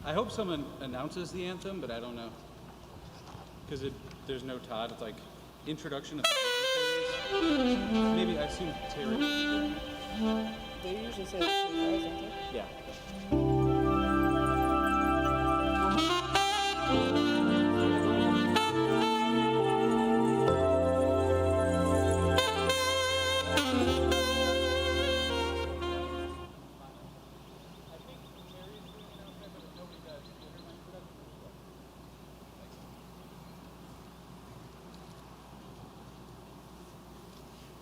I hope someone announces the anthem, but I don't know. Because there's no Todd. It's like introduction of the series. Maybe I assume Terry. They usually say the same guys, don't they? Yeah.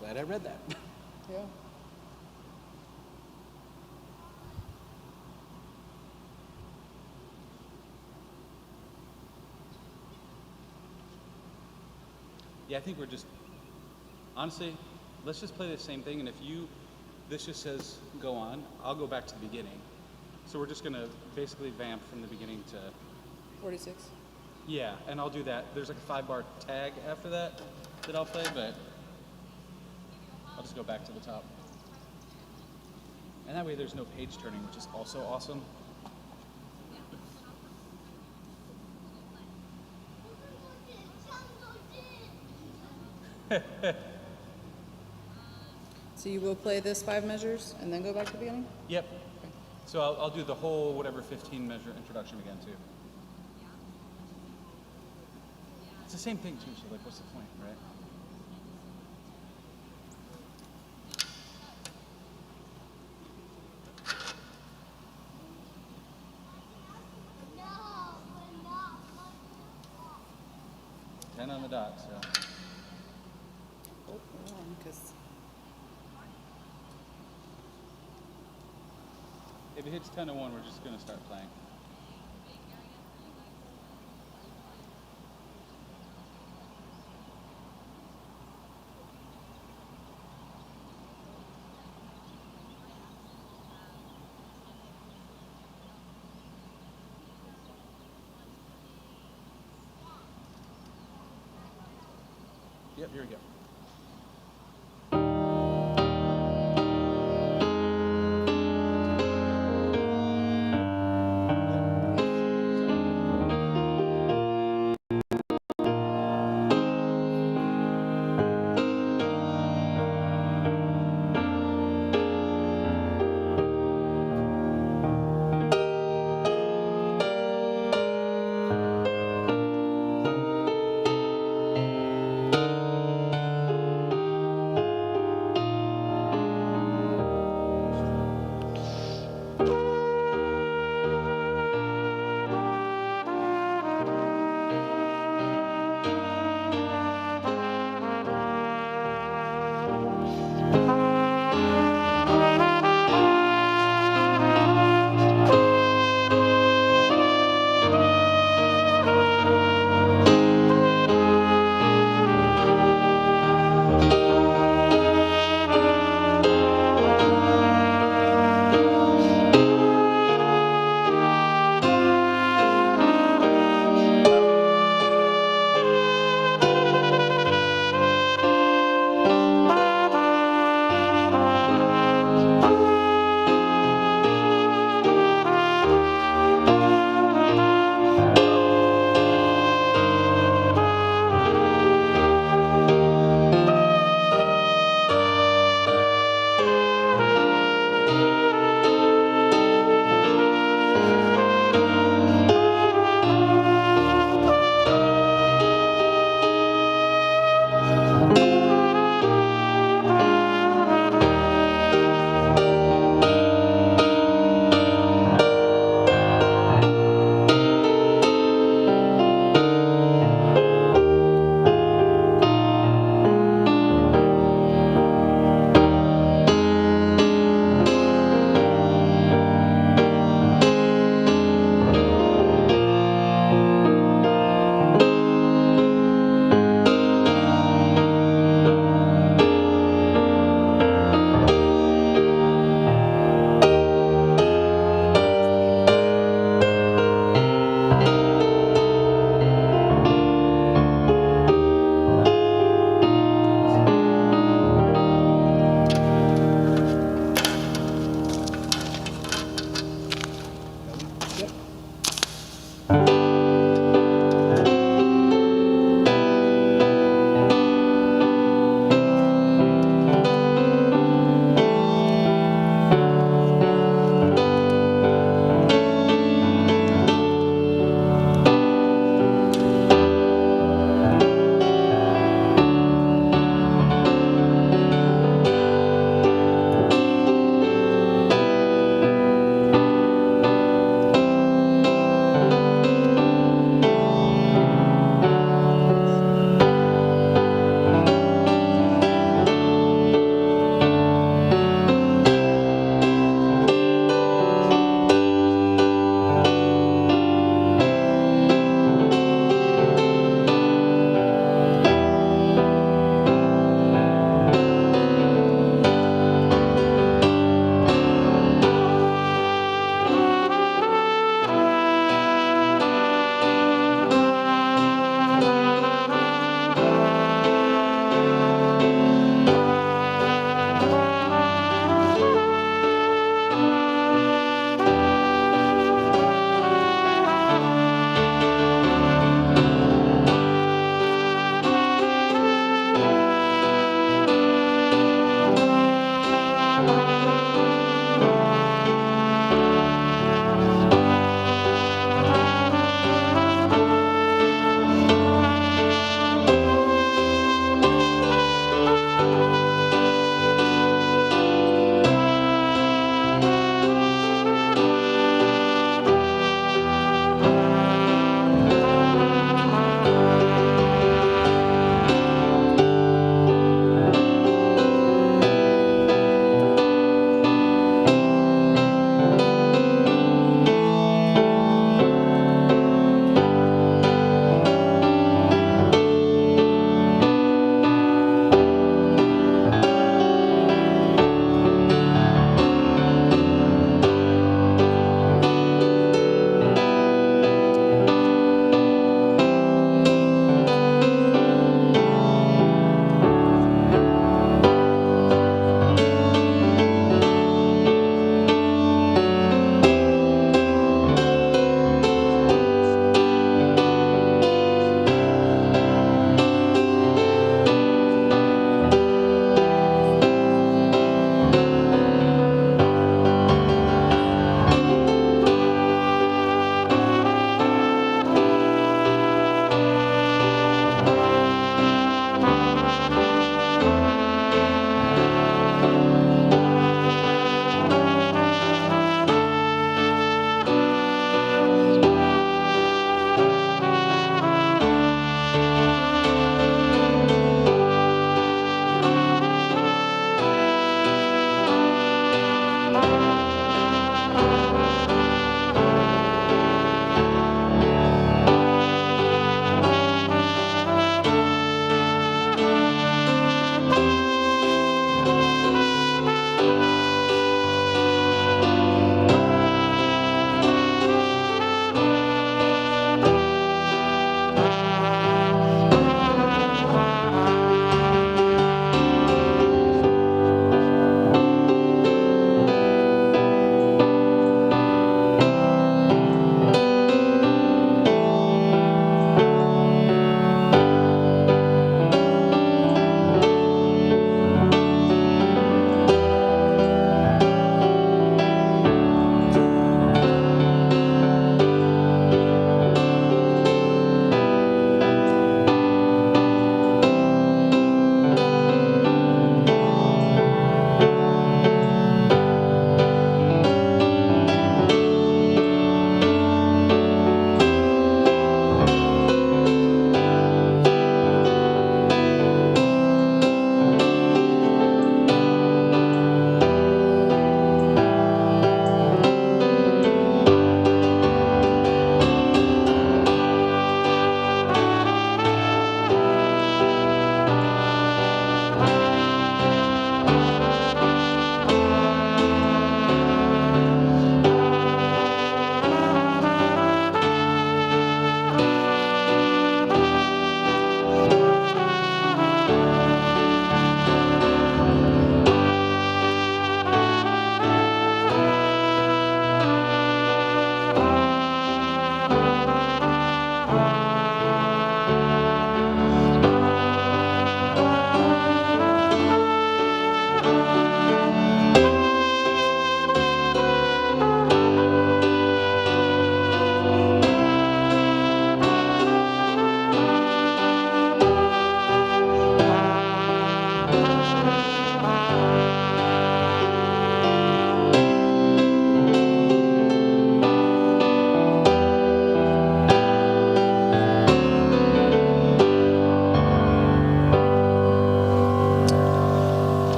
Glad I read that. Yeah. Yeah, I think we're just, honestly, let's just play the same thing, and if this just says go on, I'll go back to the beginning. So we're just going to basically vamp from the beginning to, 46. yeah, and I'll do that. There's like a 5-bar tag after that I'll play, but I'll just go back to the top. And that way there's no page turning, which is also awesome. So you will play this 5 measures and then go back to the beginning? Yep. So I'll do the whole whatever 15 measure introduction again too. It's the same thing too, so like what's the point, right? Ten on the dot, so. Oh, hold on, because If it hits 10 to 1, we're just going to start playing. Yep, here we go.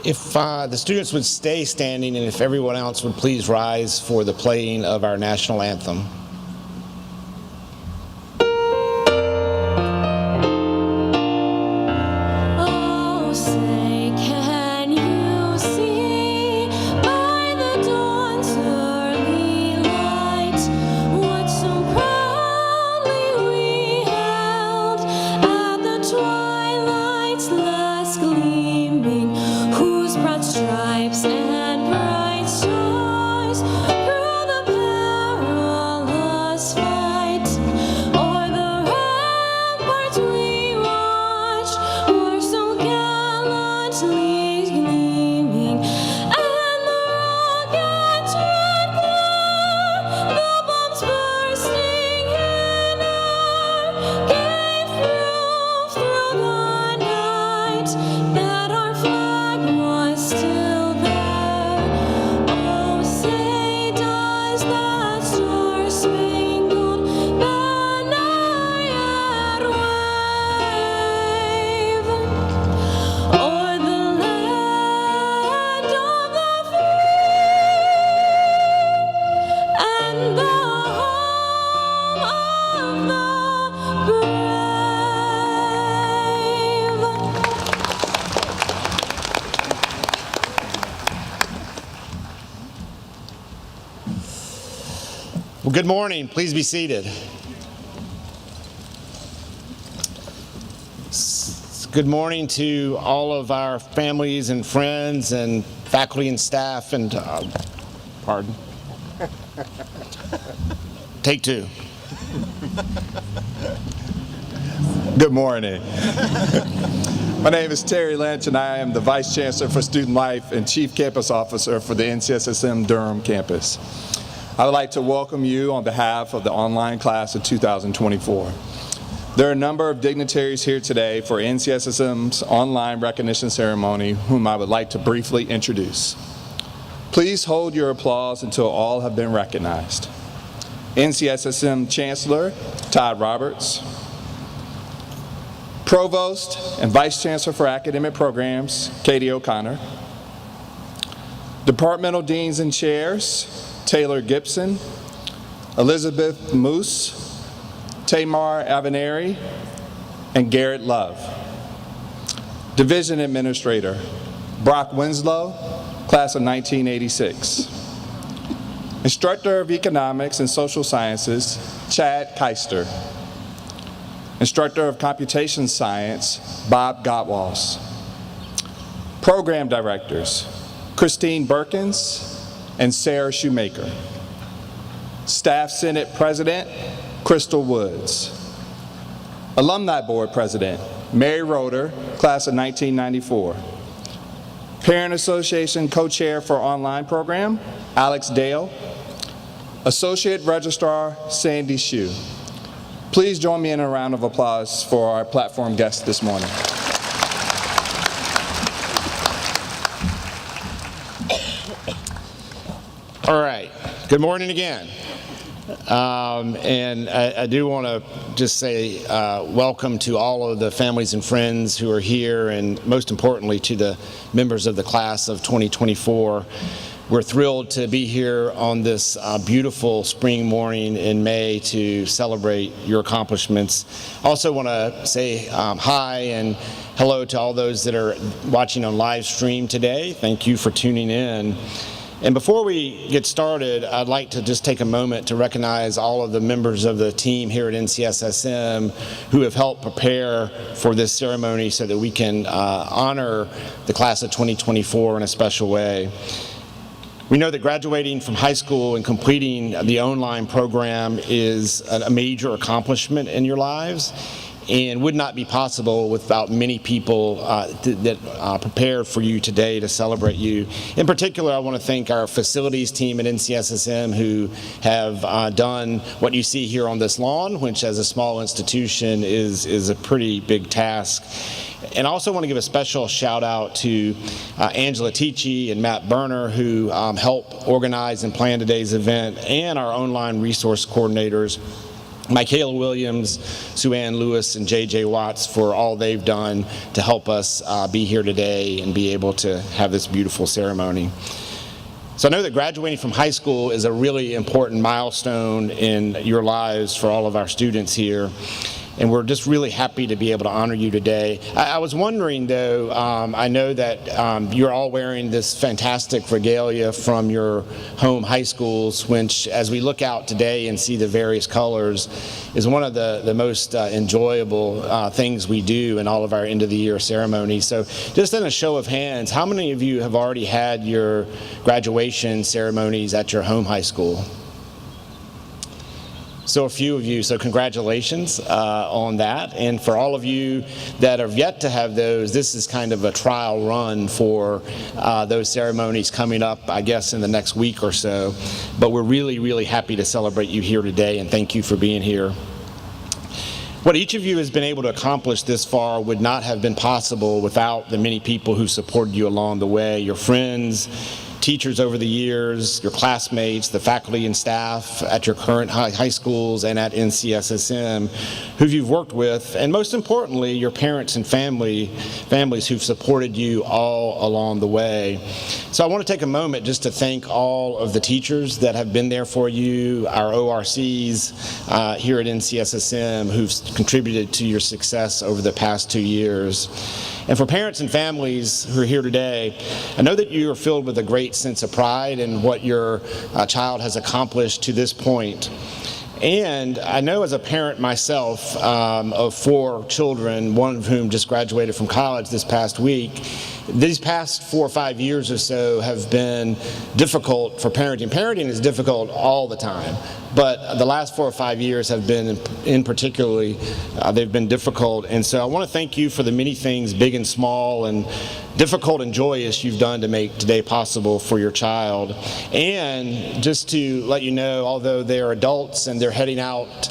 If the students would stay standing and if everyone else would please rise for the playing of our national anthem. Well, good morning. Please be seated. Good morning to all of our families and friends and faculty and staff and, pardon. Take two. Good morning. My name is Terry Lynch, and I am the Vice Chancellor for Student Life and Chief Campus Officer for the NCSSM Durham campus. I would like to welcome you on behalf of the online class of 2024. There are a number of dignitaries here today for NCSSM's online recognition ceremony, whom I would like to briefly introduce. Please hold your applause until all have been recognized. NCSSM Chancellor Todd Roberts, Provost and Vice Chancellor for Academic Programs Katie O'Connor, Departmental Deans and Chairs Taylor Gibson, Elizabeth Moose, Tamar Avenari, and Garrett Love. Division Administrator Brock Winslow, class of 1986. Instructor of Economics and Social Sciences Chad Keister. Instructor of Computation Science Bob Gottwals. Program Directors Christine Berkins and Sarah Shoemaker. Staff Senate President, Crystal Woods. Alumni Board President, Mary Roeder, class of 1994. Parent Association Co-Chair for Online Program, Alex Dale. Associate Registrar, Sandy Hsu. Please join me in a round of applause for our platform guests this morning. All right. Good morning again. And I do want to just say welcome to all of the families and friends who are here, and most importantly to the members of the class of 2024. We're thrilled to be here on this beautiful spring morning in May to celebrate your accomplishments. Also want to say hi and hello to all those that are watching on live stream today. Thank you for tuning in. And before we get started, I'd like to just take a moment to recognize all of the members of the team here at NCSSM who have helped prepare for this ceremony so that we can honor the class of 2024 in a special way. We know that graduating from high school and completing the online program is a major accomplishment in your lives, and would not be possible without many people that prepared for you today to celebrate you. In particular, I want to thank our facilities team at NCSSM who have done what you see here on this lawn, which as a small institution is a pretty big task. And I also want to give a special shout out to Angela Ticci and Matt Berner who helped organize and plan today's event, and our online resource coordinators Michaela Williams, Sue Ann Lewis, and J.J. Watts for all they've done to help us be here today and be able to have this beautiful ceremony. So I know that graduating from high school is a really important milestone in your lives for all of our students here. And we're just really happy to be able to honor you today. I was wondering, though, I know that you're all wearing this fantastic regalia from your home high schools, which, as we look out today and see the various colors, is one of the most enjoyable things we do in all of our end-of-the-year ceremonies. So just in a show of hands, how many of you have already had your graduation ceremonies at your home high school? So a few of you, so congratulations on that. And for all of you that have yet to have those, this is kind of a trial run for those ceremonies coming up, I guess, in the next week or so. But we're really, really happy to celebrate you here today, and thank you for being here. What each of you has been able to accomplish this far would not have been possible without the many people who supported you along the way, your friends, teachers over the years, your classmates, the faculty and staff at your current high schools and at NCSSM who you've worked with, and most importantly, your parents and families who've supported you all along the way. So I want to take a moment just to thank all of the teachers that have been there for you, our ORCs here at NCSSM who've contributed to your success over the past 2 years. And for parents and families who are here today, I know that you are filled with a great sense of pride in what your child has accomplished to this point. And I know as a parent myself of 4 children, one of whom just graduated from college this past week, these past 4 or 5 years or so have been difficult for parenting. Parenting is difficult all the time, but the last 4 or 5 years have been, in particularly, they've been difficult. And so I want to thank you for the many things, big and small, and difficult and joyous you've done to make today possible for your child. And just to let you know, although they're adults and they're heading out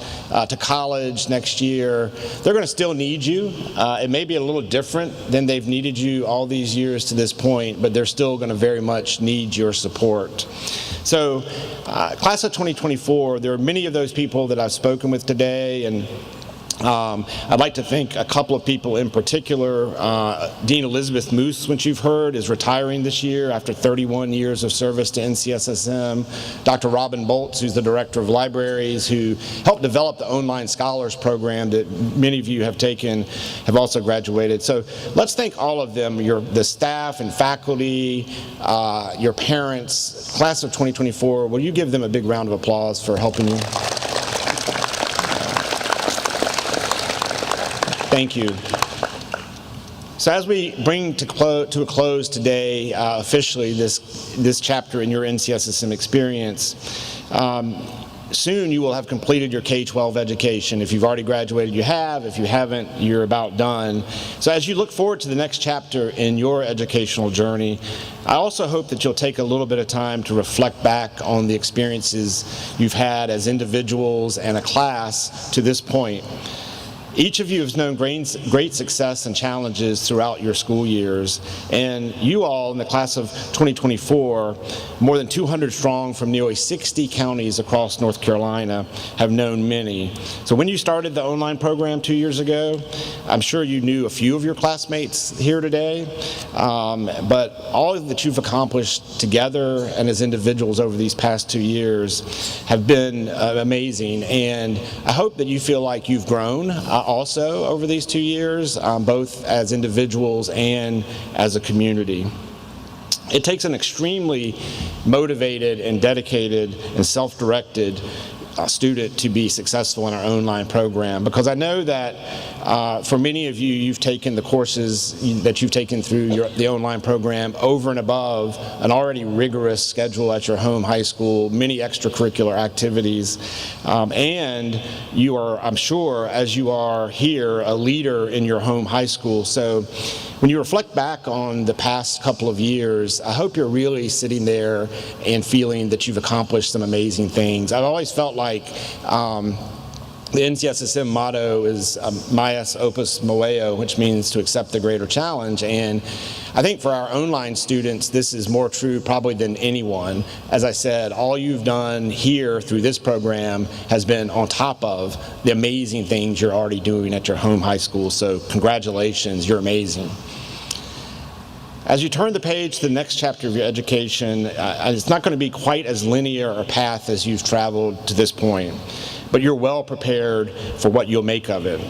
to college next year, they're going to still need you. It may be a little different than they've needed you all these years to this point, but they're still going to very much need your support. So, class of 2024, there are many of those people that I've spoken with today, and I'd like to thank a couple of people in particular. Dean Elizabeth Moose, which you've heard, is retiring this year after 31 years of service to NCSSM. Dr. Robin Boltz, who's the Director of Libraries, who helped develop the Online Scholars Program that many of you have taken, have also graduated. So let's thank all of them, the staff and faculty, your parents, class of 2024. Will you give them a big round of applause for helping you? Thank you. So as we bring to a close today, officially, this chapter in your NCSSM experience, soon you will have completed your K-12 education. If you've already graduated, you have. If you haven't, you're about done. So as you look forward to the next chapter in your educational journey, I also hope that you'll take a little bit of time to reflect back on the experiences you've had as individuals and a class to this point. Each of you has known great success and challenges throughout your school years, and you all in the class of 2024, more than 200 strong from nearly 60 counties across North Carolina, have known many. So when you started the online program 2 years ago, I'm sure you knew a few of your classmates here today, but all that you've accomplished together and as individuals over these past 2 years have been amazing, and I hope that you feel like you've grown also over these 2 years, both as individuals and as a community. It takes an extremely motivated and dedicated and self-directed student to be successful in our online program, because I know that for many of you, you've taken the courses that you've taken through the online program over and above an already rigorous schedule at your home high school, many extracurricular activities, and you are, I'm sure, as you are here, a leader in your home high school. So when you reflect back on the past couple of years, I hope you're really sitting there and feeling that you've accomplished some amazing things. I've always felt like The NCSSM motto is Maius Opus Moeo, which means to accept the greater challenge. And I think for our online students, this is more true probably than anyone. As I said, all you've done here through this program has been on top of the amazing things you're already doing at your home high school. So congratulations, you're amazing. As you turn the page to the next chapter of your education, it's not going to be quite as linear a path as you've traveled to this point, but you're well prepared for what you'll make of it.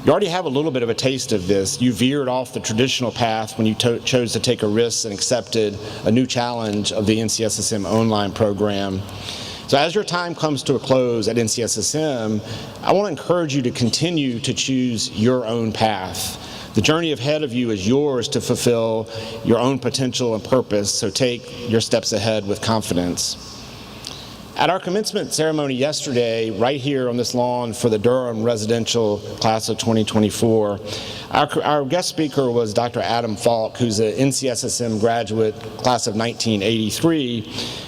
You already have a little bit of a taste of this. You veered off the traditional path when you chose to take a risk and accepted a new challenge of the NCSSM online program. So as your time comes to a close at NCSSM, I want to encourage you to continue to choose your own path. The journey ahead of you is yours to fulfill your own potential and purpose, so take your steps ahead with confidence. At our commencement ceremony yesterday, right here on this lawn for the Durham residential class of 2024, our guest speaker was Dr. Adam Falk, who's an NCSSM graduate, class of 1983.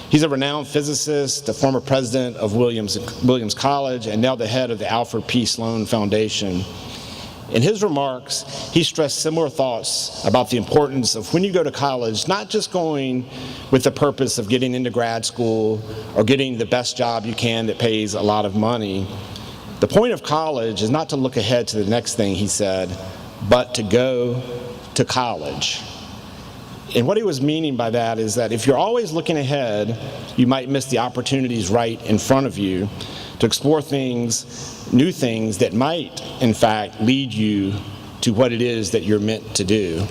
He's a renowned physicist, the former president of Williams College, and now the head of the Alfred P. Sloan Foundation. In his remarks, he stressed similar thoughts about the importance of when you go to college, not just going with the purpose of getting into grad school or getting the best job you can that pays a lot of money. The point of college is not to look ahead to the next thing, he said, but to go to college. And what he was meaning by that is that if you're always looking ahead, you might miss the opportunities right in front of you to explore things, new things that might, in fact, lead you to what it is that you're meant to do.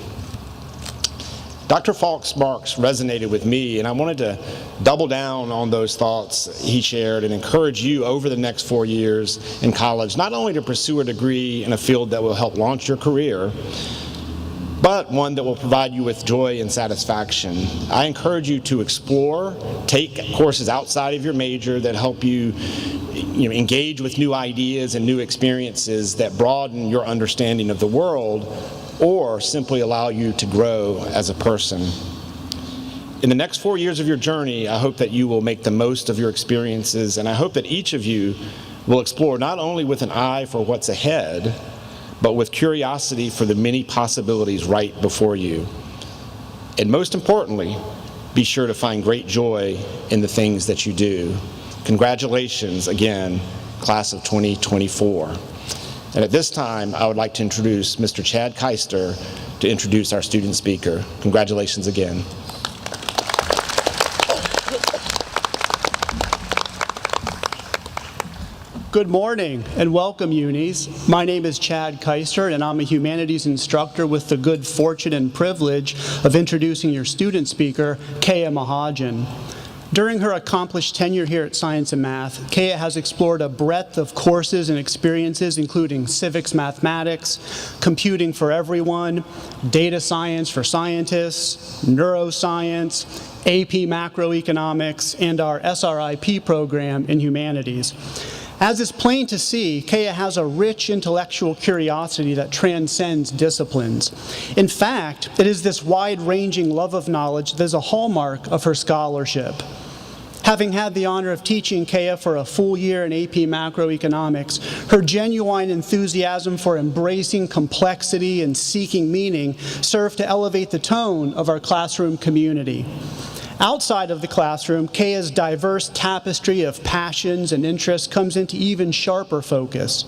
Dr. Falk's remarks resonated with me, and I wanted to double down on those thoughts he shared and encourage you over the next 4 years in college, not only to pursue a degree in a field that will help launch your career, but one that will provide you with joy and satisfaction. I encourage you to explore, take courses outside of your major that help you engage with new ideas and new experiences that broaden your understanding of the world or simply allow you to grow as a person. In the next 4 years of your journey, I hope that you will make the most of your experiences, and I hope that each of you will explore not only with an eye for what's ahead, but with curiosity for the many possibilities right before you. And most importantly, be sure to find great joy in the things that you do. Congratulations again, class of 2024. And at this time, I would like to introduce Mr. Chad Keister to introduce our student speaker. Congratulations again. Good morning and welcome, Unis. My name is Chad Keister, and I'm a humanities instructor with the good fortune and privilege of introducing your student speaker, Kaya Mahajan. During her accomplished tenure here at Science and Math, Kaya has explored a breadth of courses and experiences, including civics, mathematics, computing for everyone, data science for scientists, neuroscience, AP macroeconomics, and our SRIP program in humanities. As is plain to see, Kaya has a rich intellectual curiosity that transcends disciplines. In fact, it is this wide-ranging love of knowledge that is a hallmark of her scholarship. Having had the honor of teaching Kaya for a full year in AP macroeconomics, her genuine enthusiasm for embracing complexity and seeking meaning served to elevate the tone of our classroom community. Outside of the classroom, Kaya's diverse tapestry of passions and interests comes into even sharper focus.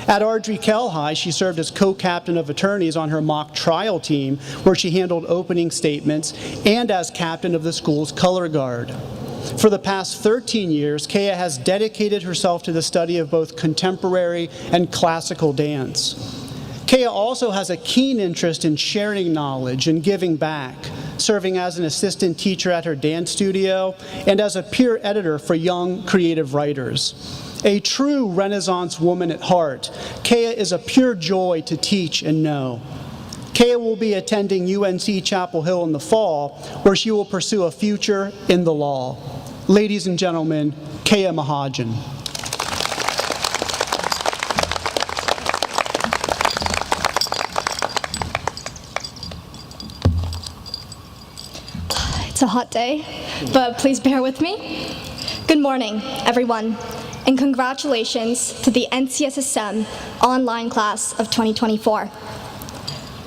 At Ardrey-Kell High, she served as co-captain of attorneys on her mock trial team, where she handled opening statements, and as captain of the school's color guard. For the past 13 years, Kaya has dedicated herself to the study of both contemporary and classical dance. Kaya also has a keen interest in sharing knowledge and giving back, serving as an assistant teacher at her dance studio and as a peer editor for young creative writers. A true Renaissance woman at heart, Kaya is a pure joy to teach and know. Kaya will be attending UNC Chapel Hill in the fall, where she will pursue a future in the law. Ladies and gentlemen, Kaya Mahajan. It's a hot day, but please bear with me. Good morning, everyone, and congratulations to the NCSSM online class of 2024.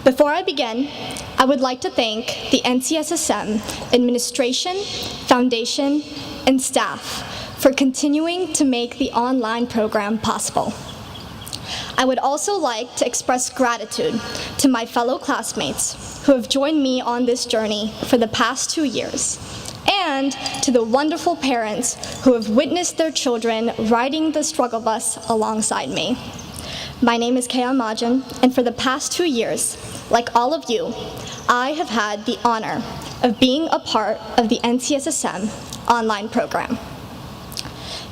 Before I begin, I would like to thank the NCSSM administration, foundation, and staff for continuing to make the online program possible. I would also like to express gratitude to my fellow classmates who have joined me on this journey for the past 2 years, and to the wonderful parents who have witnessed their children riding the struggle bus alongside me. My name is Kea Majan, and for the past 2 years, like all of you, I have had the honor of being a part of the NCSSM online program.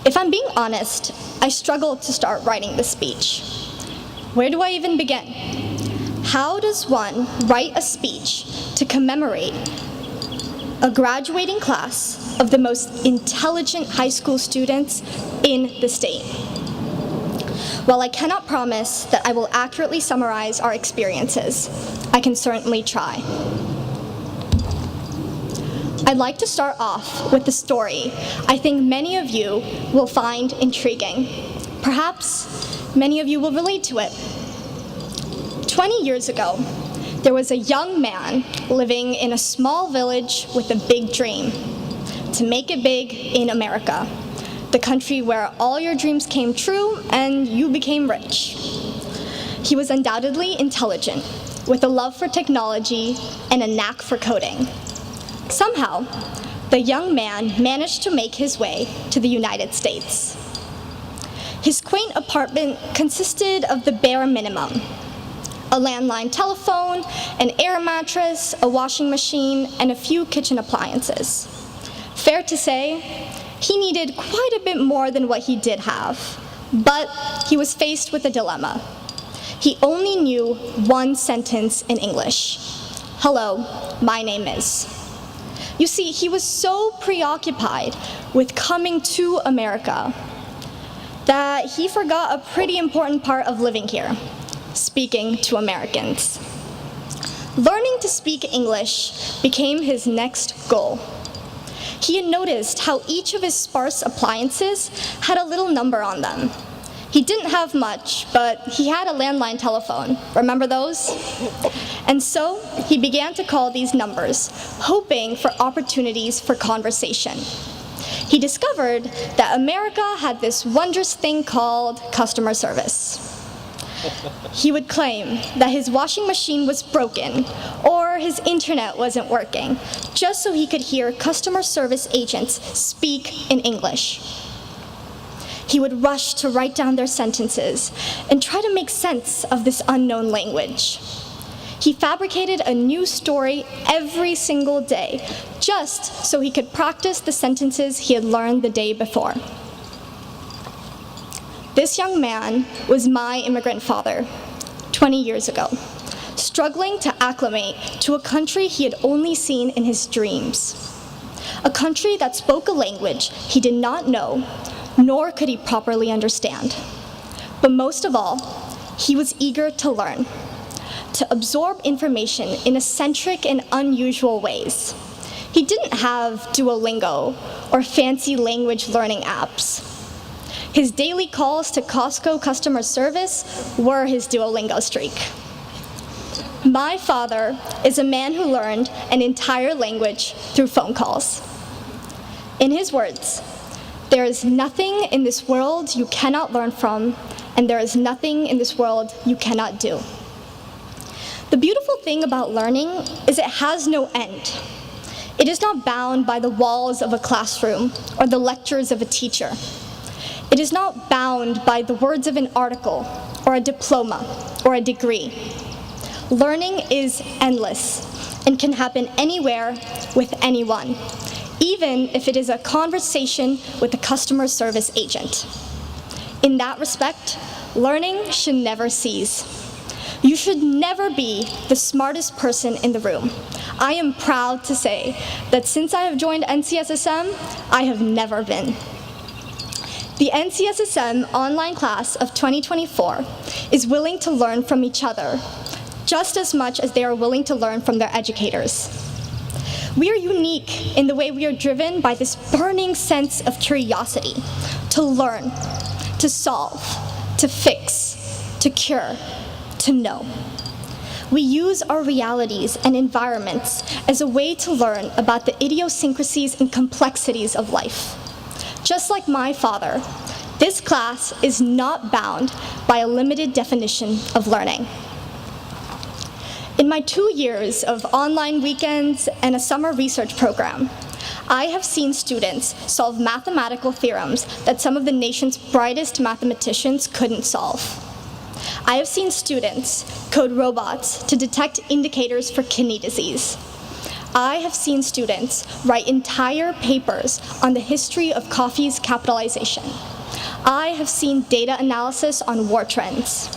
If I'm being honest, I struggled to start writing this speech. Where do I even begin? How does one write a speech to commemorate a graduating class of the most intelligent high school students in the state? While I cannot promise that I will accurately summarize our experiences, I can certainly try. I'd like to start off with a story I think many of you will find intriguing. Perhaps many of you will relate to it. 20 years ago, there was a young man living in a small village with a big dream: to make it big in America, the country where all your dreams came true and you became rich. He was undoubtedly intelligent, with a love for technology and a knack for coding. Somehow, the young man managed to make his way to the United States. His quaint apartment consisted of the bare minimum: a landline telephone, an air mattress, a washing machine, and a few kitchen appliances. Fair to say, he needed quite a bit more than what he did have, but he was faced with a dilemma. He only knew one sentence in English: "Hello, my name is." You see, he was so preoccupied with coming to America that he forgot a pretty important part of living here: speaking to Americans. Learning to speak English became his next goal. He had noticed how each of his sparse appliances had a little number on them. He didn't have much, but he had a landline telephone. Remember those? And so he began to call these numbers, hoping for opportunities for conversation. He discovered that America had this wondrous thing called customer service. He would claim that his washing machine was broken or his internet wasn't working, just so he could hear customer service agents speak in English. He would rush to write down their sentences and try to make sense of this unknown language. He fabricated a new story every single day, just so he could practice the sentences he had learned the day before. This young man was my immigrant father, 20 years ago, struggling to acclimate to a country he had only seen in his dreams. A country that spoke a language he did not know, nor could he properly understand. But most of all, he was eager to learn, to absorb information in eccentric and unusual ways. He didn't have Duolingo or fancy language learning apps. His daily calls to Costco customer service were his Duolingo streak. My father is a man who learned an entire language through phone calls. In his words, "There is nothing in this world you cannot learn from, and there is nothing in this world you cannot do." The beautiful thing about learning is it has no end. It is not bound by the walls of a classroom or the lectures of a teacher. It is not bound by the words of an article or a diploma or a degree. Learning is endless and can happen anywhere with anyone, even if it is a conversation with a customer service agent. In that respect, learning should never cease. You should never be the smartest person in the room. I am proud to say that since I have joined NCSSM, I have never been. The NCSSM online class of 2024 is willing to learn from each other, just as much as they are willing to learn from their educators. We are unique in the way we are driven by this burning sense of curiosity, to learn, to solve, to fix, to cure, to know. We use our realities and environments as a way to learn about the idiosyncrasies and complexities of life. Just like my father, this class is not bound by a limited definition of learning. In my 2 years of online weekends and a summer research program, I have seen students solve mathematical theorems that some of the nation's brightest mathematicians couldn't solve. I have seen students code robots to detect indicators for kidney disease. I have seen students write entire papers on the history of coffee's capitalization. I have seen data analysis on war trends.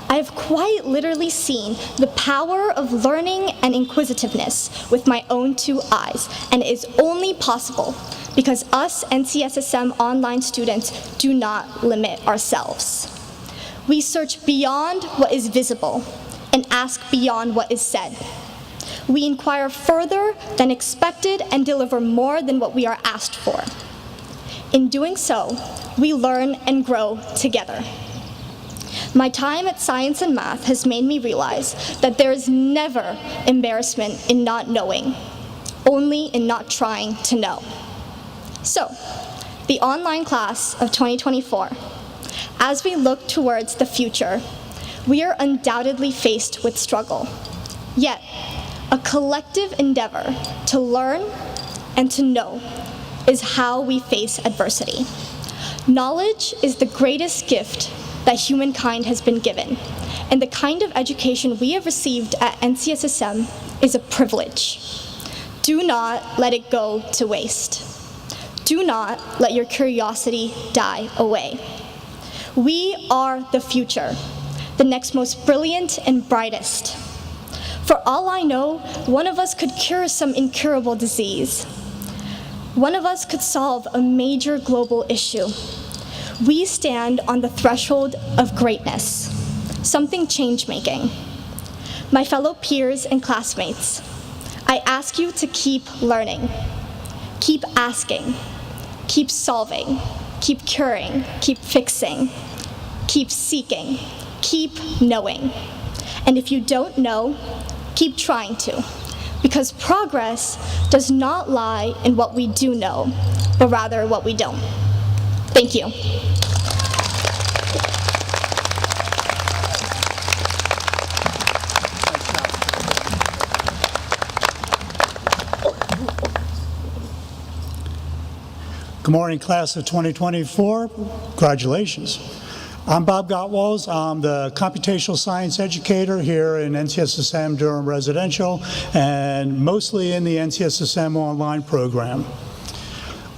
I have quite literally seen the power of learning and inquisitiveness with my own 2 eyes, and it is only possible because us NCSSM online students do not limit ourselves. We search beyond what is visible and ask beyond what is said. We inquire further than expected and deliver more than what we are asked for. In doing so, we learn and grow together. My time at Science and Math has made me realize that there is never embarrassment in not knowing, only in not trying to know. So, the online class of 2024, as we look towards the future, we are undoubtedly faced with struggle. Yet, a collective endeavor to learn and to know is how we face adversity. Knowledge is the greatest gift that humankind has been given, and the kind of education we have received at NCSSM is a privilege. Do not let it go to waste. Do not let your curiosity die away. We are the future, the next most brilliant and brightest. For all I know, one of us could cure some incurable disease. One of us could solve a major global issue. We stand on the threshold of greatness, something change-making. My fellow peers and classmates, I ask you to keep learning, keep asking, keep solving, keep curing, keep fixing, keep seeking, keep knowing. And if you don't know, keep trying to, because progress does not lie in what we do know, but rather what we don't. Thank you. Good morning, class of 2024. Congratulations. I'm Bob Gottwals. I'm the computational science educator here in NCSSM Durham Residential and mostly in the NCSSM online program.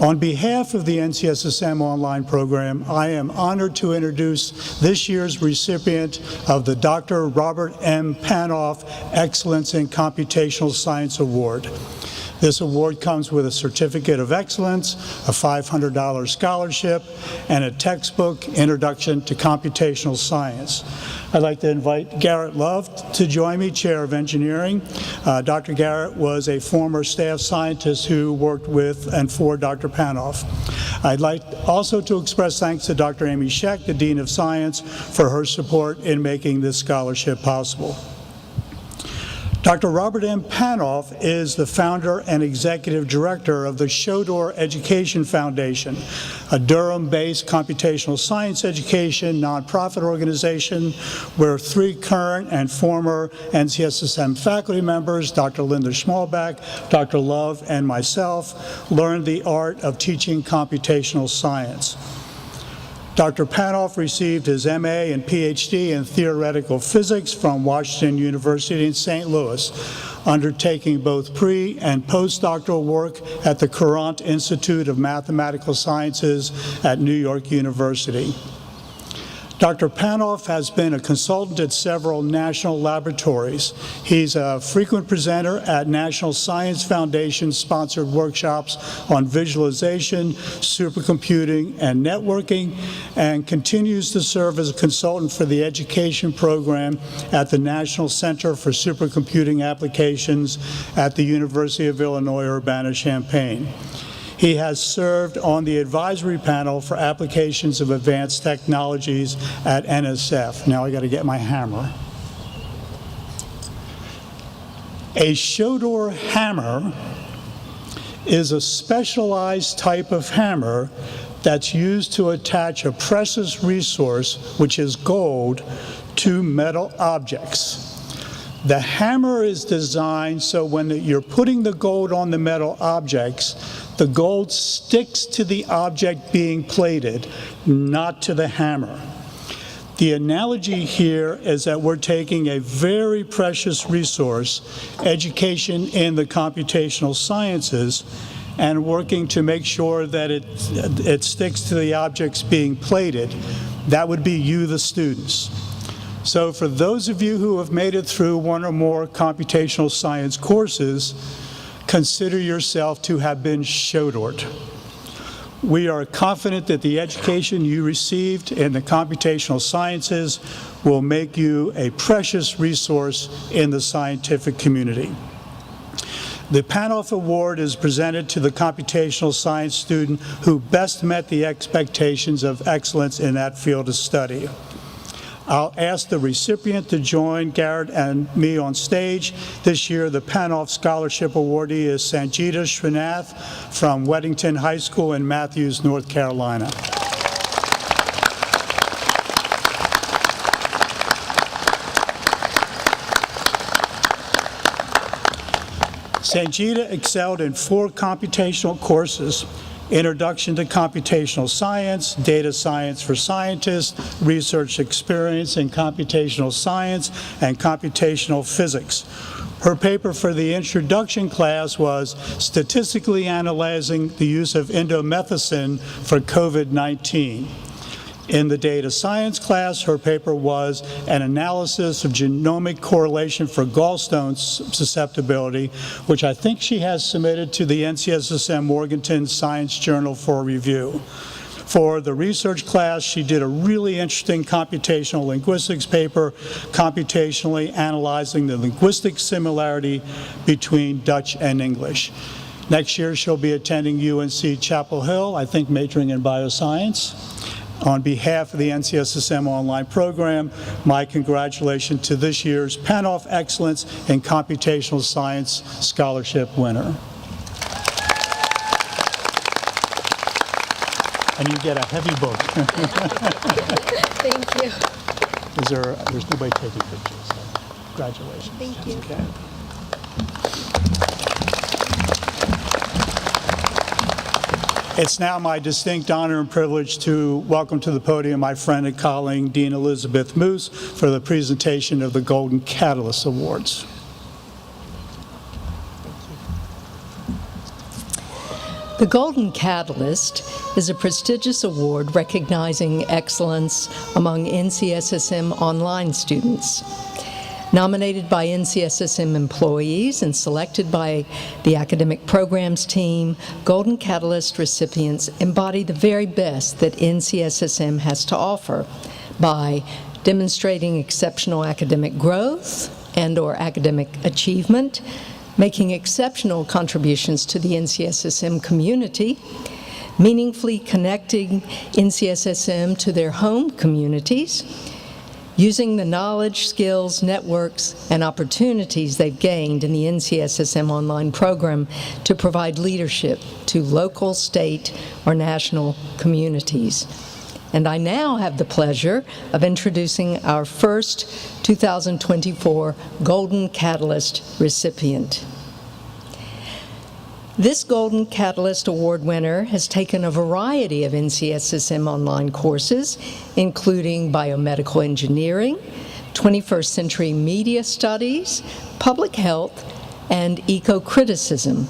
On behalf of the NCSSM online program, I am honored to introduce this year's recipient of the Dr. Robert M. Panoff Excellence in Computational Science Award. This award comes with a Certificate of Excellence, a $500 scholarship, and a textbook, Introduction to Computational Science. I'd like to invite Garrett Love to join me, Chair of Engineering. Dr. Garrett was a former staff scientist who worked with and for Dr. Panoff. I'd like also to express thanks to Dr. Amy Scheck, the Dean of Science, for her support in making this scholarship possible. Dr. Robert M. Panoff is the founder and executive director of the Shodor Education Foundation, a Durham-based computational science education nonprofit organization where 3 current and former NCSSM faculty members, Dr. Linda Schmalbach, Dr. Love, and myself, learned the art of teaching computational science. Dr. Panoff received his MA and PhD in theoretical physics from Washington University in St. Louis, undertaking both pre- and postdoctoral work at the Courant Institute of Mathematical Sciences at New York University. Dr. Panoff has been a consultant at several national laboratories. He's a frequent presenter at National Science Foundation-sponsored workshops on visualization, supercomputing, and networking, and continues to serve as a consultant for the education program at the National Center for Supercomputing Applications at the University of Illinois Urbana-Champaign. He has served on the advisory panel for applications of advanced technologies at NSF. Now I got to get my hammer. A Shodor hammer is a specialized type of hammer that's used to attach a precious resource, which is gold, to metal objects. The hammer is designed so when you're putting the gold on the metal objects, the gold sticks to the object being plated, not to the hammer. The analogy here is that we're taking a very precious resource, education in the computational sciences, and working to make sure that it sticks to the objects being plated. That would be you, the students. So for those of you who have made it through one or more computational science courses, consider yourself to have been Shodored. We are confident that the education you received in the computational sciences will make you a precious resource in the scientific community. The Panoff Award is presented to the computational science student who best met the expectations of excellence in that field of study. I'll ask the recipient to join Garrett and me on stage. This year, the Panoff Scholarship awardee is Sanjita Srinath from Weddington High School in Matthews, North Carolina. Sanjita excelled in 4 computational courses: Introduction to Computational Science, Data Science for Scientists, Research Experience in Computational Science, and Computational Physics. Her paper for the introduction class was Statistically Analyzing the Use of Indomethacin for COVID-19. In the data science class, her paper was an analysis of genomic correlation for gallstone susceptibility, which I think she has submitted to the NCSSM Morganton Science Journal for review. For the research class, she did a really interesting computational linguistics paper, computationally analyzing the linguistic similarity between Dutch and English. Next year, she'll be attending UNC Chapel Hill, I think majoring in bioscience. On behalf of the NCSSM online program, my congratulations to this year's Panoff Excellence in Computational Science Scholarship winner. And you get a heavy book. Thank you. There's nobody taking pictures, so congratulations. Thank you. Okay. It's now my distinct honor and privilege to welcome to the podium my friend and colleague, Dean Elizabeth Moose, for the presentation of the Golden Catalyst Awards. The Golden Catalyst is a prestigious award recognizing excellence among NCSSM online students. Nominated by NCSSM employees and selected by the academic programs team, Golden Catalyst recipients embody the very best that NCSSM has to offer by demonstrating exceptional academic growth and/or academic achievement, making exceptional contributions to the NCSSM community, meaningfully connecting NCSSM to their home communities, using the knowledge, skills, networks, and opportunities they've gained in the NCSSM online program to provide leadership to local, state, or national communities. And I now have the pleasure of introducing our first 2024 Golden Catalyst recipient. This Golden Catalyst Award winner has taken a variety of NCSSM online courses, including biomedical engineering, 21st century media studies, public health, and eco-criticism.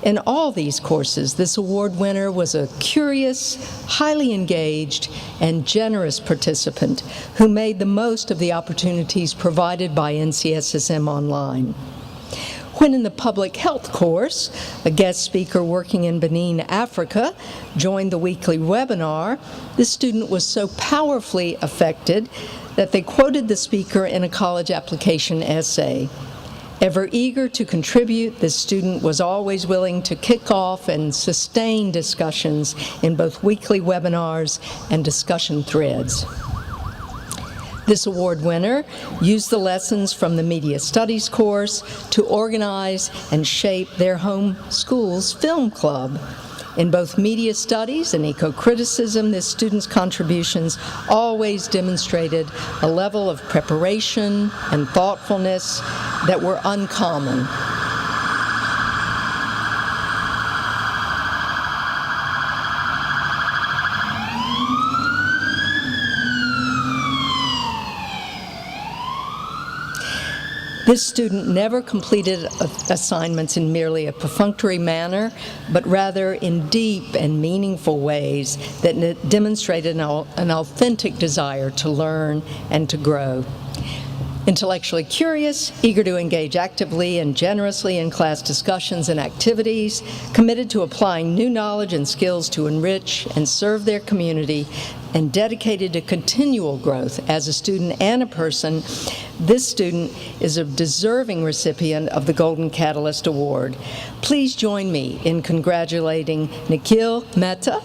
In all these courses, this award winner was a curious, highly engaged, and generous participant who made the most of the opportunities provided by NCSSM Online. When in the public health course, a guest speaker working in Benin, Africa, joined the weekly webinar, this student was so powerfully affected that they quoted the speaker in a college application essay. Ever eager to contribute, this student was always willing to kick off and sustain discussions in both weekly webinars and discussion threads. This award winner used the lessons from the Media Studies course to organize and shape their home school's film club. In both media studies and eco-criticism, this student's contributions always demonstrated a level of preparation and thoughtfulness that were uncommon. This student never completed assignments in merely a perfunctory manner, but rather in deep and meaningful ways that demonstrated an authentic desire to learn and to grow. Intellectually curious, eager to engage actively and generously in class discussions and activities, committed to applying new knowledge and skills to enrich and serve their community, and dedicated to continual growth as a student and a person, this student is a deserving recipient of the Golden Catalyst Award. Please join me in congratulating Nikhil Mehta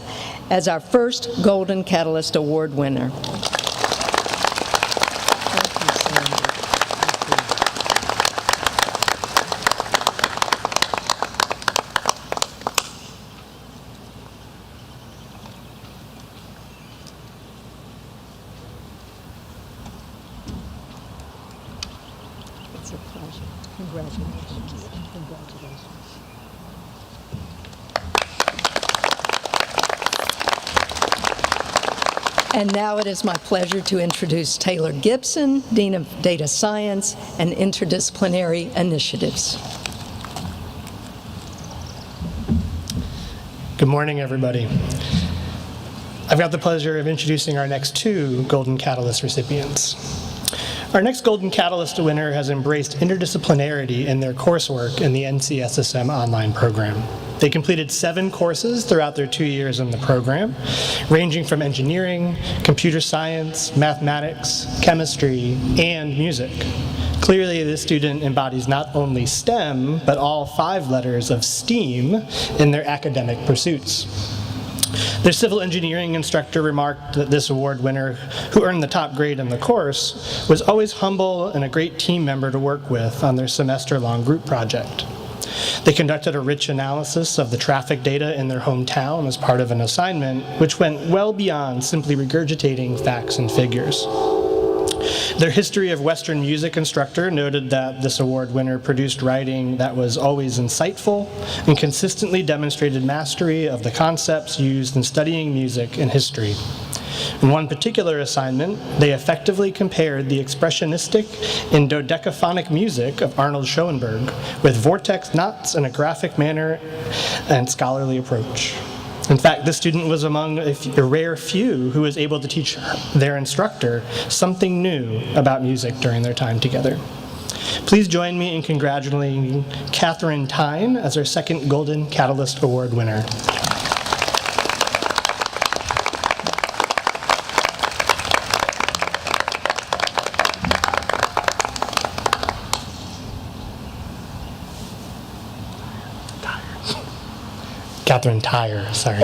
as our first Golden Catalyst Award winner. It's a pleasure. Congratulations. Congratulations. And now it is my pleasure to introduce Taylor Gibson, Dean of Data Science and Interdisciplinary Initiatives. Good morning, everybody. I've got the pleasure of introducing our next two Golden Catalyst recipients. Our next Golden Catalyst winner has embraced interdisciplinarity in their coursework in the NCSSM online program. They completed 7 courses throughout their 2 years in the program, ranging from engineering, computer science, mathematics, chemistry, and music. Clearly, this student embodies not only STEM, but all 5 letters of STEAM in their academic pursuits. Their civil engineering instructor remarked that this award winner, who earned the top grade in the course, was always humble and a great team member to work with on their semester-long group project. They conducted a rich analysis of the traffic data in their hometown as part of an assignment, which went well beyond simply regurgitating facts and figures. Their history of Western music instructor noted that this award winner produced writing that was always insightful and consistently demonstrated mastery of the concepts used in studying music and history. In one particular assignment, they effectively compared the expressionistic and dodecaphonic music of Arnold Schoenberg with vortex knots in a graphic manner and scholarly approach. In fact, this student was among a rare few who was able to teach their instructor something new about music during their time together. Please join me in congratulating Catherine Tyne as our second Golden Catalyst Award winner. Catherine Tyre, sorry.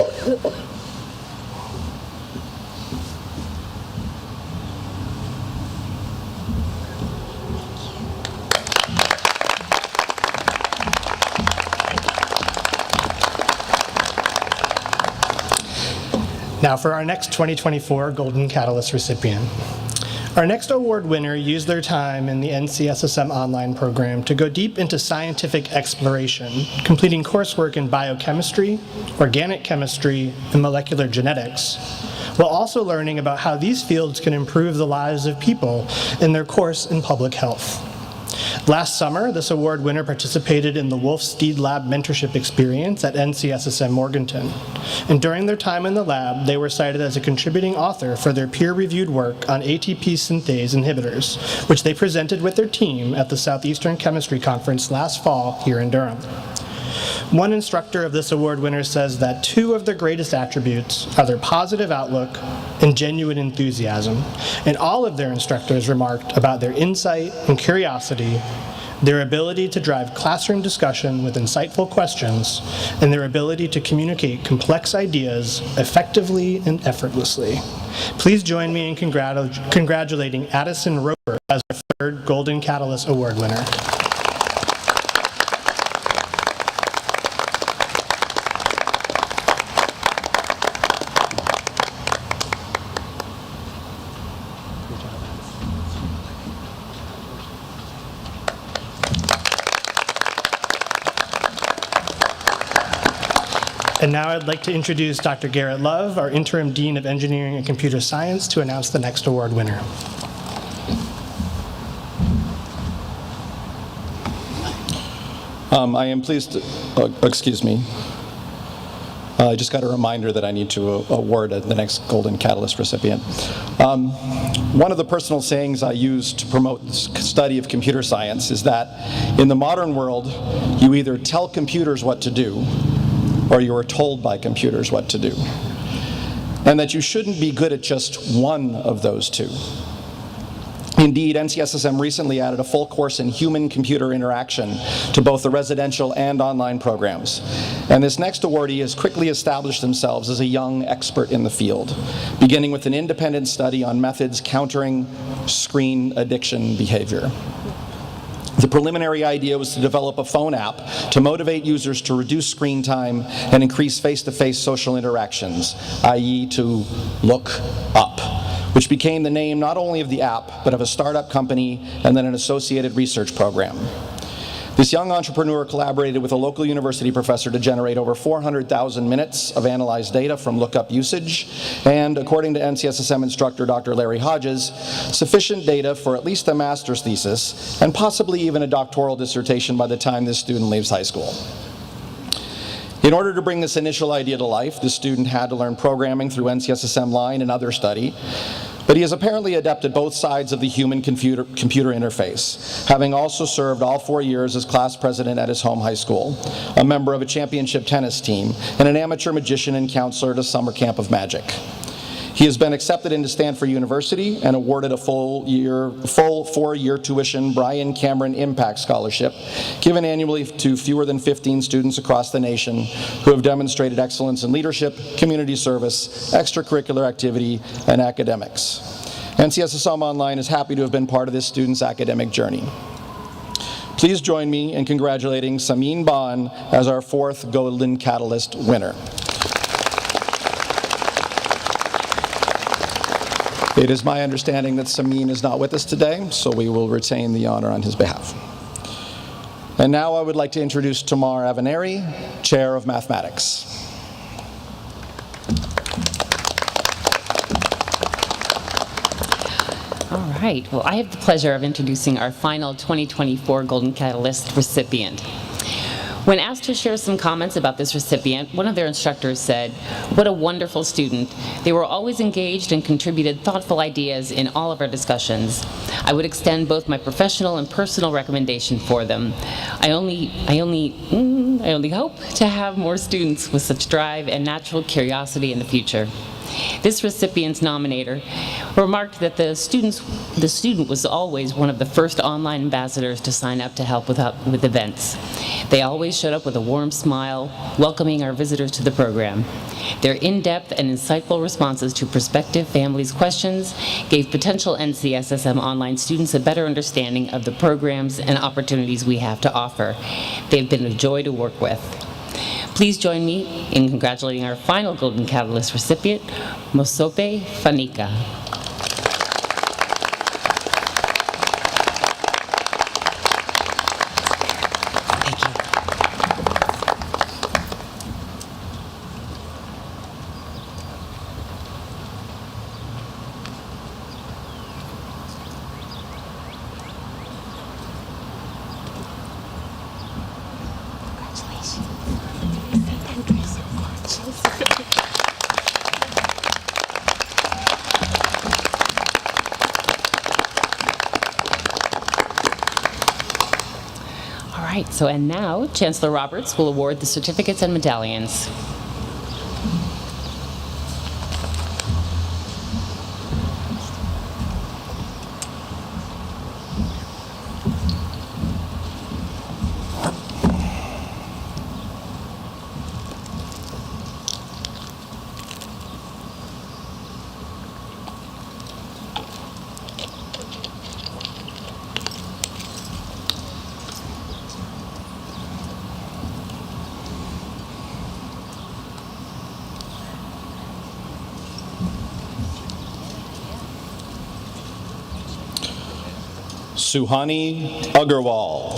Now for our next 2024 Golden Catalyst recipient. Our next award winner used their time in the NCSSM online program to go deep into scientific exploration, completing coursework in biochemistry, organic chemistry, and molecular genetics, while also learning about how these fields can improve the lives of people in their course in public health. Last summer, this award winner participated in the Wolf Steed Lab mentorship experience at NCSSM Morganton. And during their time in the lab, they were cited as a contributing author for their peer-reviewed work on ATP synthase inhibitors, which they presented with their team at the Southeastern Chemistry Conference last fall here in Durham. One instructor of this award winner says that two of their greatest attributes are their positive outlook and genuine enthusiasm, and all of their instructors remarked about their insight and curiosity, their ability to drive classroom discussion with insightful questions, and their ability to communicate complex ideas effectively and effortlessly. Please join me in congratulating Addison Roper as our third Golden Catalyst Award winner. And now I'd like to introduce Dr. Garrett Love, our Interim Dean of Engineering and Computer Science, to announce the next award winner. I am pleased to, excuse me. I just got a reminder that I need to award the next Golden Catalyst recipient. One of the personal sayings I use to promote the study of computer science is that in the modern world, you either tell computers what to do, or you are told by computers what to do, and that you shouldn't be good at just one of those two. Indeed, NCSSM recently added a full course in human-computer interaction to both the residential and online programs. And this next awardee has quickly established themselves as a young expert in the field, beginning with an independent study on methods countering screen addiction behavior. The preliminary idea was to develop a phone app to motivate users to reduce screen time and increase face-to-face social interactions, i.e. to look up, which became the name not only of the app, but of a startup company and then an associated research program. This young entrepreneur collaborated with a local university professor to generate over 400,000 minutes of analyzed data from lookup usage, and according to NCSSM instructor Dr. Larry Hodges, sufficient data for at least a master's thesis and possibly even a doctoral dissertation by the time this student leaves high school. In order to bring this initial idea to life, the student had to learn programming through NCSSM Line and other study, but he has apparently adept at both sides of the human-computer interface, having also served all 4 years as class president at his home high school, a member of a championship tennis team, and an amateur magician and counselor at a summer camp of magic. He has been accepted into Stanford University and awarded a full 4-year tuition Brian Cameron Impact Scholarship, given annually to fewer than 15 students across the nation who have demonstrated excellence in leadership, community service, extracurricular activity, and academics. NCSSM Online is happy to have been part of this student's academic journey. Please join me in congratulating Samin Ban as our 4th Golden Catalyst winner. It is my understanding that Samin is not with us today, so we will retain the honor on his behalf. And now I would like to introduce Tamar Avenari, Chair of Mathematics. All right, well, I have the pleasure of introducing our final 2024 Golden Catalyst recipient. When asked to share some comments about this recipient, one of their instructors said, "What a wonderful student. They were always engaged and contributed thoughtful ideas in all of our discussions. I would extend both my professional and personal recommendation for them. I only hope to have more students with such drive and natural curiosity in the future." This recipient's nominator remarked that the student was always one of the first online ambassadors to sign up to help with events. They always showed up with a warm smile, welcoming our visitors to the program. Their in-depth and insightful responses to prospective families' questions gave potential NCSSM online students a better understanding of the programs and opportunities we have to offer. They've been a joy to work with. Please join me in congratulating our final Golden Catalyst recipient, Mosope Fanika. Thank you. right, and now Chancellor Roberts will award the certificates and medallions. Suhani Agarwal,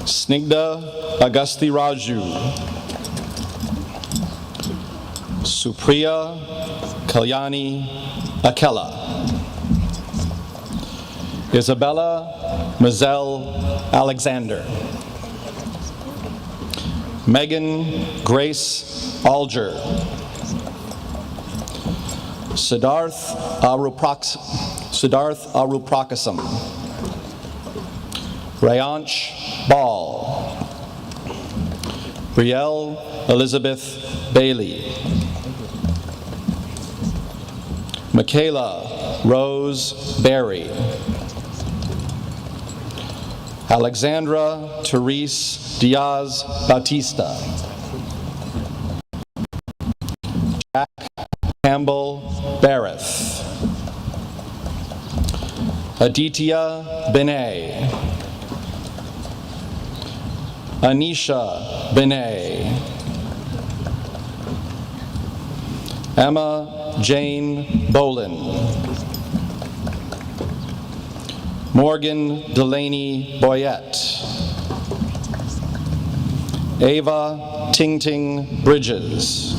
Snigdha Agasti Raju, Supriya Kalyani Akela, Isabella Mazel Alexander, Megan Grace Alger, Siddharth Aruprakasam, Rayansh Ball, Brielle Elizabeth Bailey, Michaela Rose Berry, Alexandra Therese Diaz Bautista, Jack Campbell Barrett, Aditya Binay, Anisha Binay, Emma Jane Bolin, Morgan Delaney Boyette, Ava Ting Ting Bridges,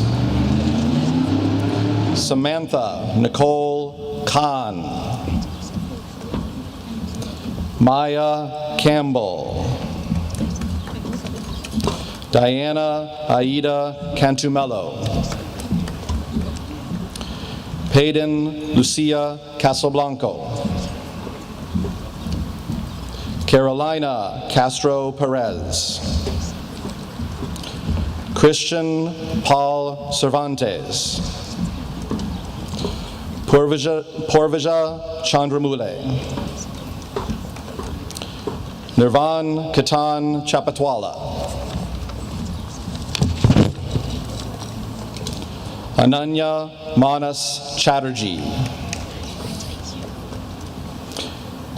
Samantha Nicole Khan, Maya Campbell, Diana Aida Cantumelo, Payden Lucia Casablanco, Carolina Castro Perez, Christian Paul Cervantes, Purvaja Chandramule, Nirvan Katan Chapatwala, Ananya Manas Chatterjee,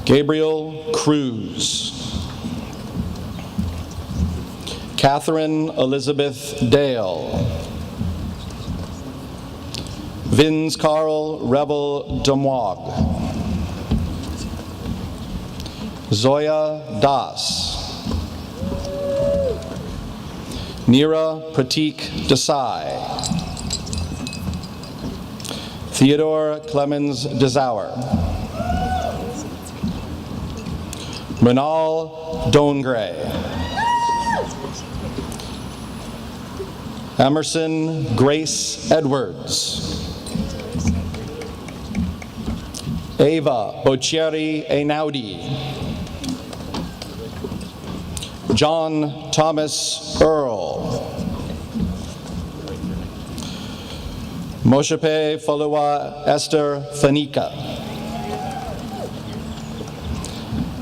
Gabriel Cruz, Catherine Elizabeth Dale, Vince Carl Rebel Demwag, Zoya Das, Neera Pratik Desai, Theodore Clemens Desauer, Manal Dongray, Emerson Grace Edwards, Ava Boccieri Einaudi, John Thomas Earl, Moshepe Folua Esther Fanika,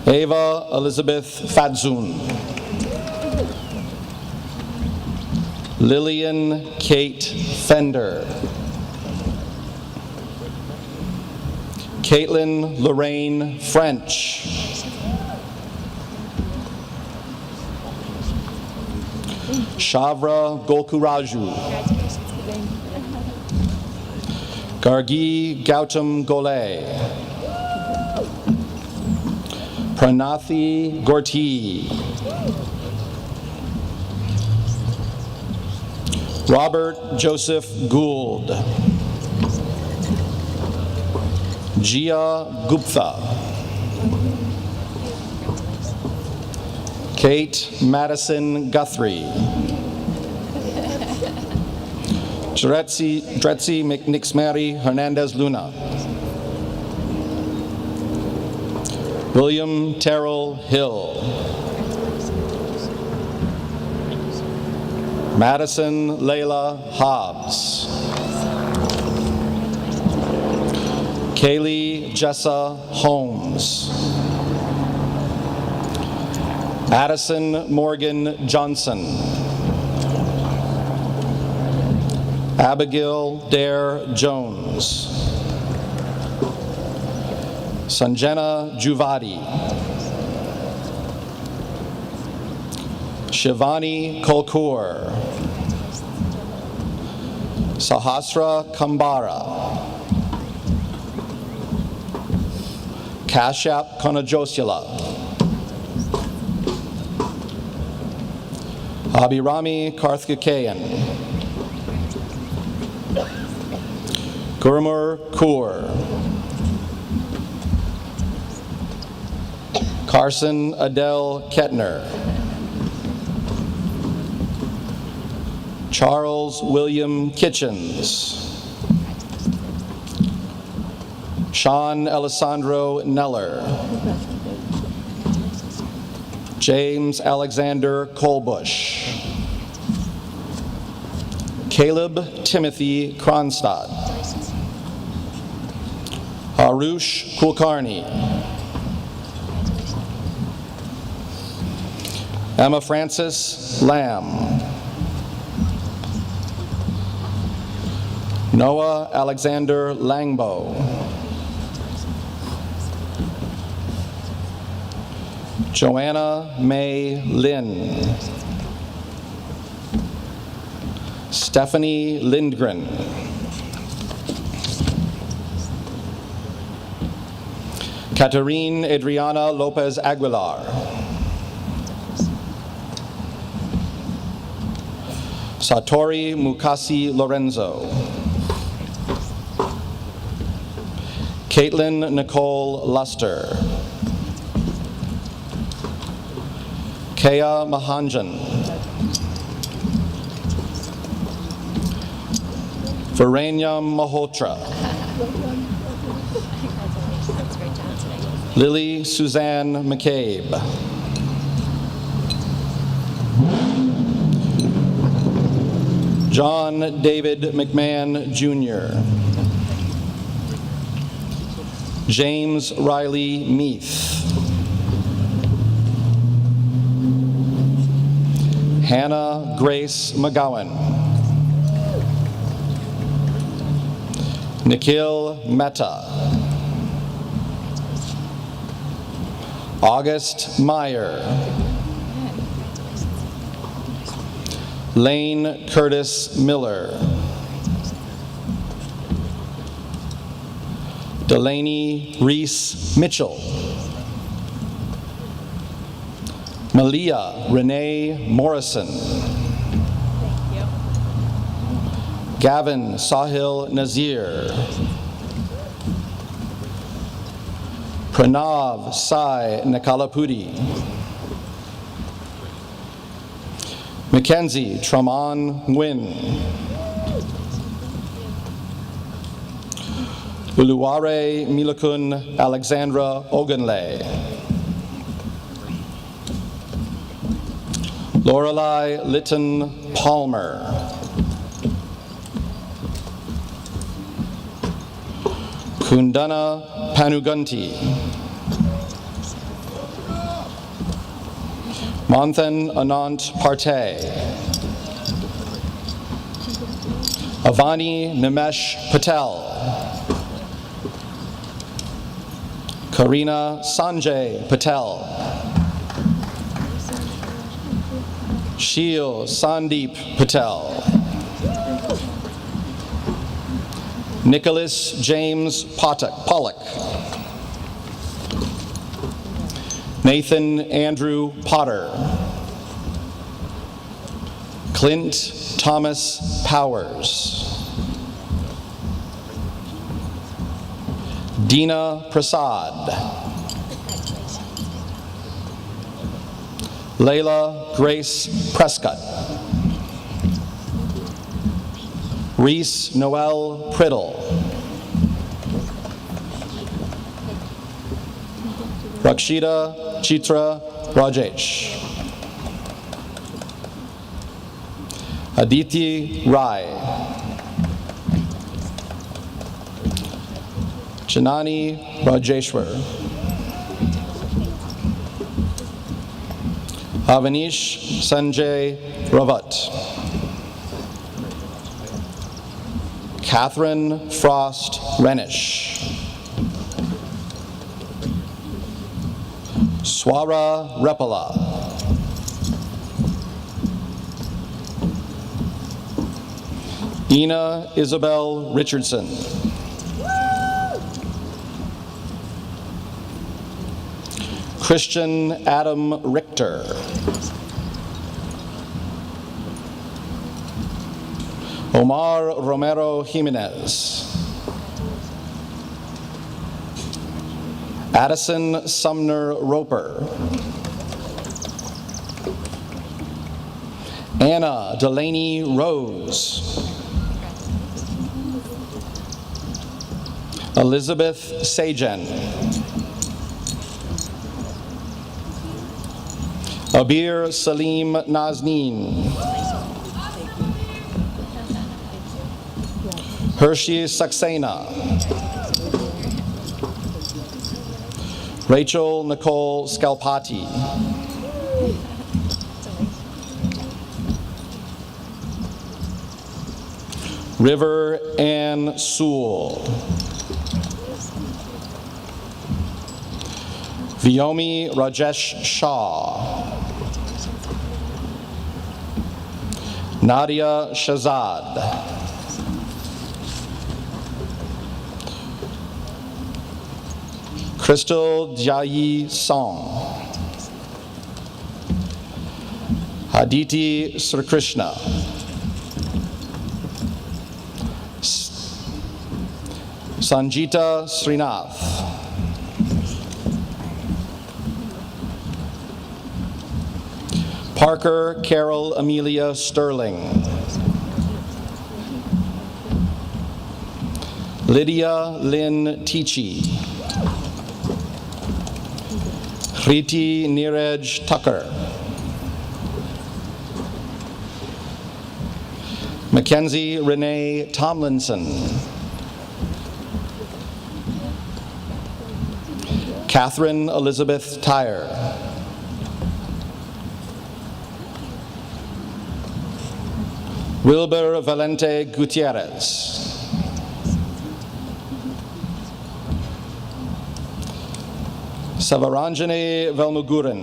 Ava Elizabeth Fadzun, Lillian Kate Fender, Caitlin Lorraine French, Shavra Golkuraju, Gargi Gautam Gole, Pranathi Gorti, Robert Joseph Gould, Gia Gupta, Kate Madison Guthrie, Dretzi McNixmary Hernandez Luna, William Terrell Hill. Madison Layla Hobbs. Kaylee Jessa Holmes. Addison Morgan Johnson. Abigail Dare Jones. Sanjana Juvadi. Shivani Kolkur. Sahasra Kambara. Kashyap Konajosila. Abhirami Karthikeyan. Gurmur Kaur. Carson Adele Kettner. Charles William Kitchens. Sean Alessandro Neller. James Alexander Colbush. Caleb Timothy Kronstadt. Harush Kulkarni. Emma Francis Lamb. Noah Alexander Langbo. Joanna May Lynn. Stephanie Lindgren. Caterine Adriana Lopez Aguilar. Satori Mukasi Lorenzo. Caitlin Nicole Luster. Kea Mahanjan. Varanyam Malhotra. Lily Suzanne McCabe. John David McMahon Jr. James Riley Meath. Hannah Grace McGowan. Nikhil Mehta. August Meyer. Lane Curtis Miller. Delaney Reese Mitchell. Malia Renee Morrison. Gavin Sahil Nazir. Pranav Sai Nakalapudi. Mackenzie Traman Nguyen. Uluware Milakun Alexandra Ogunle. Lorelei Litton Palmer. Kundana Panugunti. Manthan Anant Partey. Avani Nimesh Patel. Karina Sanjay Patel. Sheel Sandeep Patel. Nicholas James Pollock. Nathan Andrew Potter. Clint Thomas Powers. Dina Prasad. Layla Grace Prescott. Reese Noel Priddle. Rakshita Chitra Rajesh. Aditi Rai. Janani Rajeshwar. Avanish Sanjay Ravat. Catherine Frost Renish. Swara Repala. Ina Isabel Richardson. Christian Adam Richter. Omar Romero Jimenez. Addison Sumner Roper. Anna Delaney Rose. Elizabeth Sajan. Abir Salim Nazneen. Hershey Saxena. Rachel Nicole Scalpati. River Ann Sewell. Vyomi Rajesh Shah. Nadia Shazad. Crystal Jayi Song. Haditi Srikrishna. Sanjita Srinath. Parker Carol Amelia Sterling. Lydia Lynn Tichy. Kriti Neeraj Tucker. Mackenzie Renee Tomlinson. Catherine Elizabeth Tyre. Wilbur Valente Gutierrez. Savaranjani Velmuguran.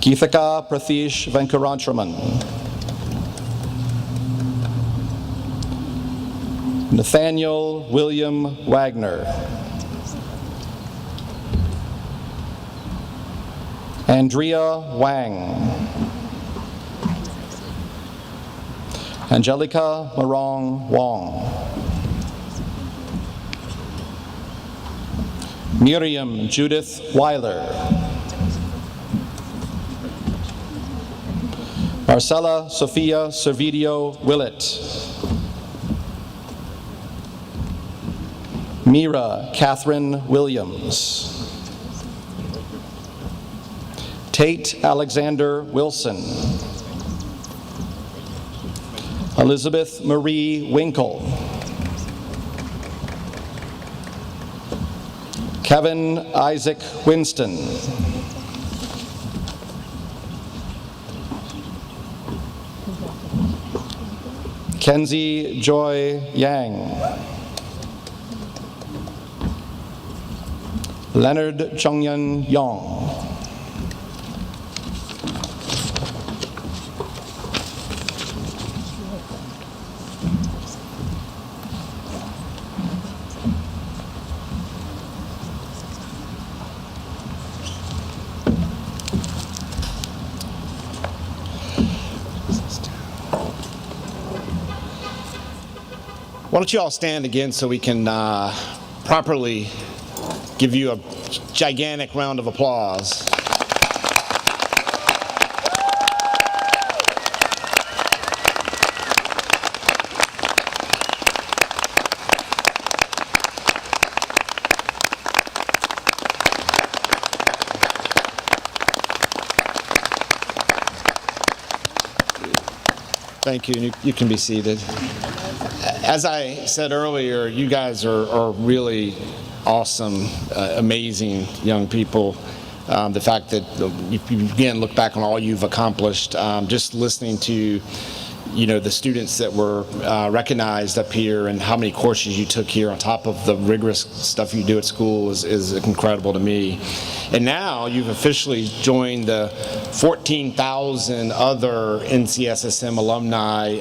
Geethika Prathish Venkarantraman. Nathaniel William Wagner. Andrea Wang. Angelica Marong Wong. Miriam Judith Weiler. Marcella Sophia Servideo Willett. Mira Catherine Williams. Tate Alexander Wilson. Elizabeth Marie Winkle. Kevin Isaac Winston. Kenzie Joy Yang. Leonard Chongyun Yong. Why don't you all stand again so we can properly give you a gigantic round of applause. Thank you. You can be seated. As I said earlier, you guys are really awesome, amazing young people. The fact that you again look back on all you've accomplished, just listening to the students that were recognized up here and how many courses you took here on top of the rigorous stuff you do at school is incredible to me. And now you've officially joined the 14,000 other NCSSM alumni,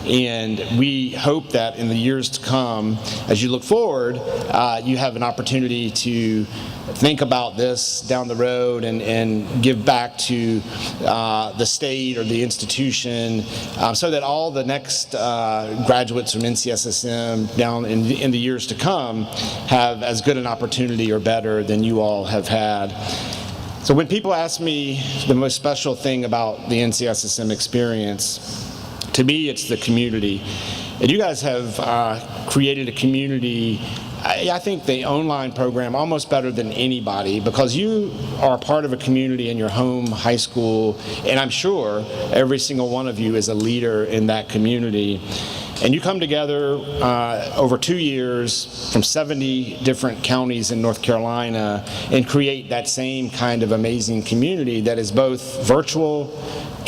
and we hope that in the years to come, as you look forward, you have an opportunity to think about this down the road and give back to the state or the institution, so that all the next graduates from NCSSM down in the years to come have as good an opportunity or better than you all have had. So when people ask me the most special thing about the NCSSM experience, to me it's the community. And you guys have created a community. I think the online program almost better than anybody, because you are a part of a community in your home, high school, and I'm sure every single one of you is a leader in that community. And you come together over 2 years from 70 different counties in North Carolina and create that same kind of amazing community that is both virtual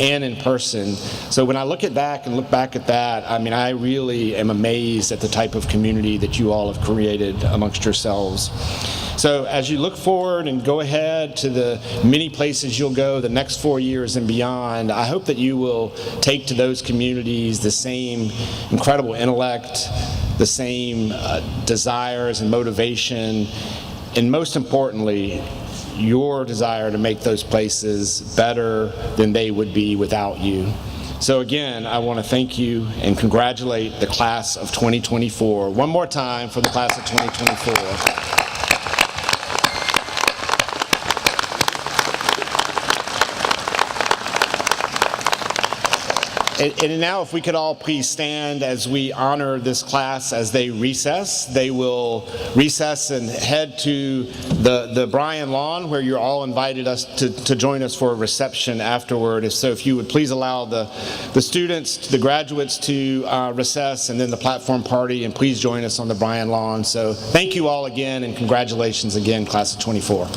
and in person. So when I look back at that, I mean, I really am amazed at the type of community that you all have created amongst yourselves. So as you look forward and go ahead to the many places you'll go the next 4 years and beyond, I hope that you will take to those communities the same incredible intellect, the same desires and motivation, and most importantly, your desire to make those places better than they would be without you. So again, I want to thank you and congratulate the class of 2024. One more time for the class of 2024. And now if we could all please stand as we honor this class as they recess. They will recess and head to the Bryan Lawn, where you're all invited us to join us for a reception afterward. So if you would please allow the students, the graduates to recess, and then the platform party, and please join us on the Bryan Lawn. So thank you all again, and congratulations again, class of 24.